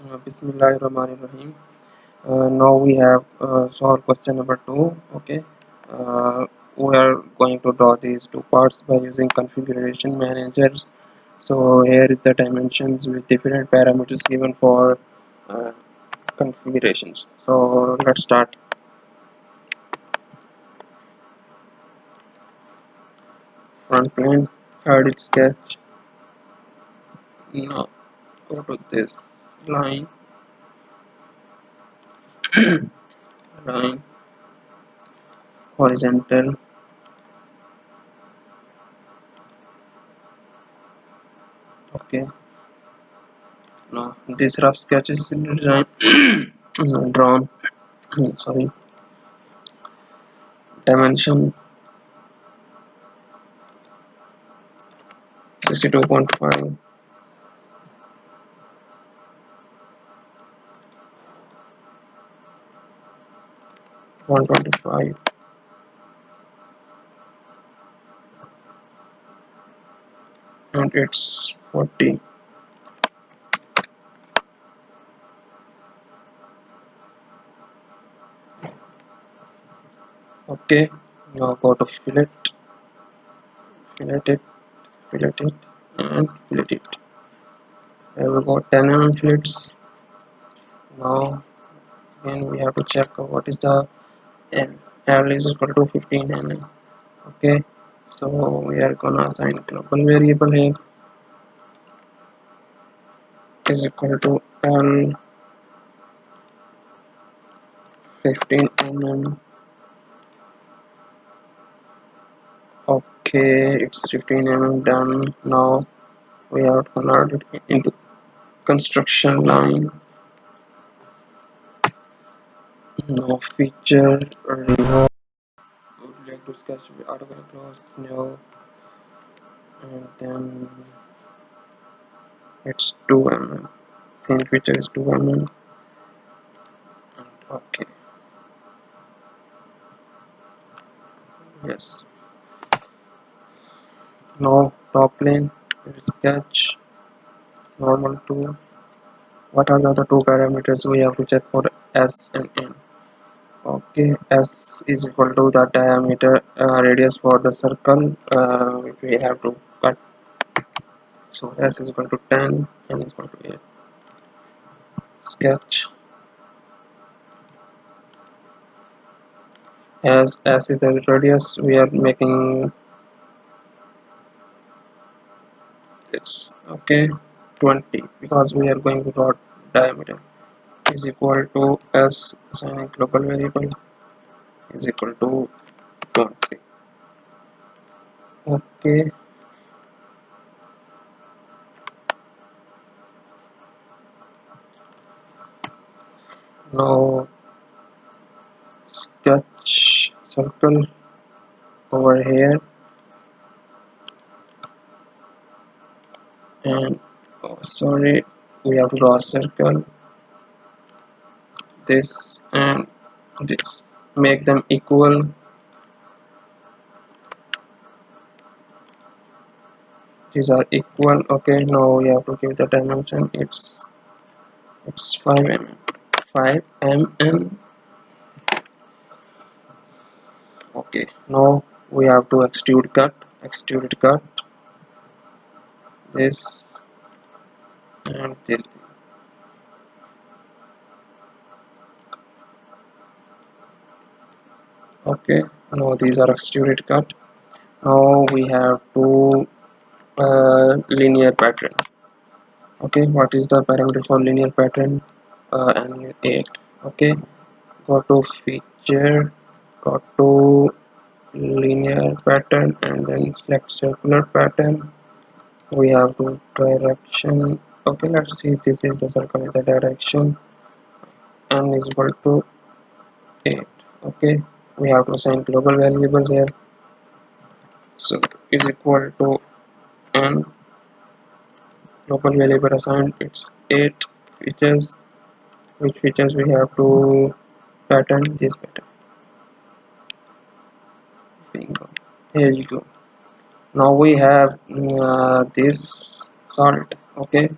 Bismillahirrahmanirrahim. Now we have solved question number 2. Okay, we are going to draw these two parts by using configuration managers. So here is the dimensions with different parameters given for uh, configurations. So let's start. Front plane, edit sketch. Now go to this line, line, horizontal. Okay, now this rough sketch is design drawn. Sorry, dimension 62.5, 125, and it's 40. Okay, now go to fillet it, fillet it, and fillet it. Here we go 10 fillets. Now again we have to check what is the L. L is equal to 15 Okay, so we are gonna assign global variable here is equal to L 15 Okay, it's 15 done. Now we have to convert it into construction line. No feature river would like to sketch with article close no, and then it's 2 thin feature is 2 and okay, yes. Now top plane sketch normal 2. What are the other two parameters we have to check for S and N? Okay, S is equal to the diameter radius for the circle which we have to cut. So S is equal to 10, N is equal to 8. Sketch. As S is the radius, we are making this. Okay, 20 because we are going to draw diameter is equal to S assigning global variable is equal to 20. Okay, now sketch circle over here and oh, sorry, we have to draw a circle, this and this, make them equal. These are equal. Okay, now we have to give the dimension. It's 5 mm. Okay, now we have to extrude cut this and this. Okay, now these are extruded cut. Now we have to linear pattern. Okay, what is the parameter for linear pattern? And 8. Okay, go to feature, go to linear pattern, and then select circular pattern. We have to direction. Okay, let's see, this is the circle with the direction, n is equal to 8. Okay, we have to assign global variables here, so is equal to n global variable assigned, it's 8 features. Which features we have to pattern? This pattern. Bingo. Here you go. Now we have this salt. Okay,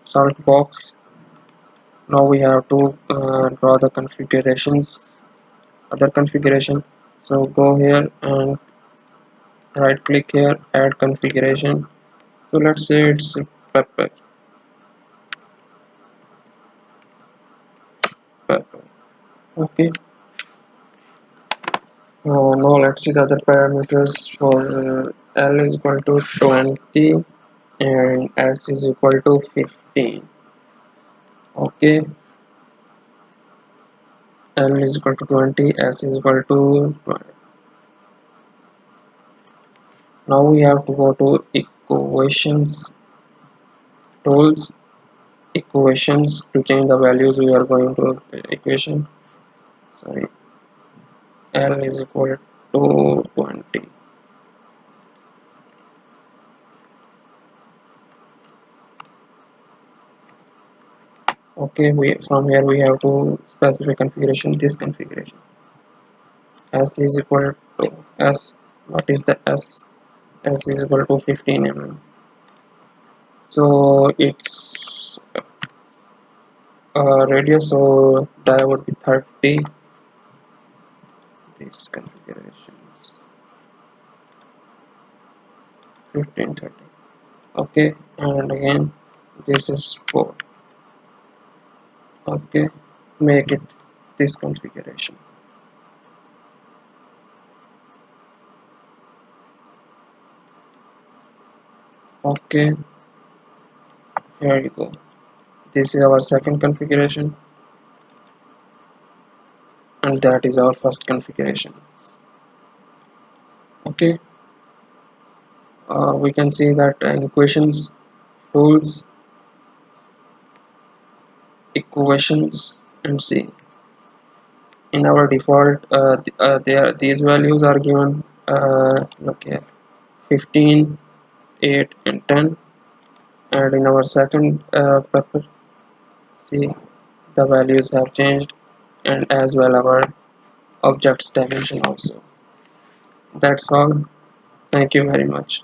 salt box. Now we have to draw the configurations, other configuration. So go here and right click here, add configuration. So let's say it's pepper. Pepper. Okay. Now let's see the other parameters for L is equal to 20 and S is equal to 15. Okay, L is equal to 20, S is equal to 20. Now we have to go to equations, tools, equations. To change the values we are going to equation. Sorry, L is equal to 20. Okay, we from here we have to specify configuration, this configuration. S is equal to S. What is the S? S is equal to 15 mm. So it's radius, so die would be 30. These configurations 15, 30. Okay, and again this is 4. Okay, make it this configuration. Okay, here you go. This is our second configuration, and that is our first configuration. Okay, we can see that in equations, tools, equations, and see in our default these values are given. Look here, 15, 8 and 10, and in our second paper, see, the values have changed, and as well our objects dimension also. That's all. Thank you very much.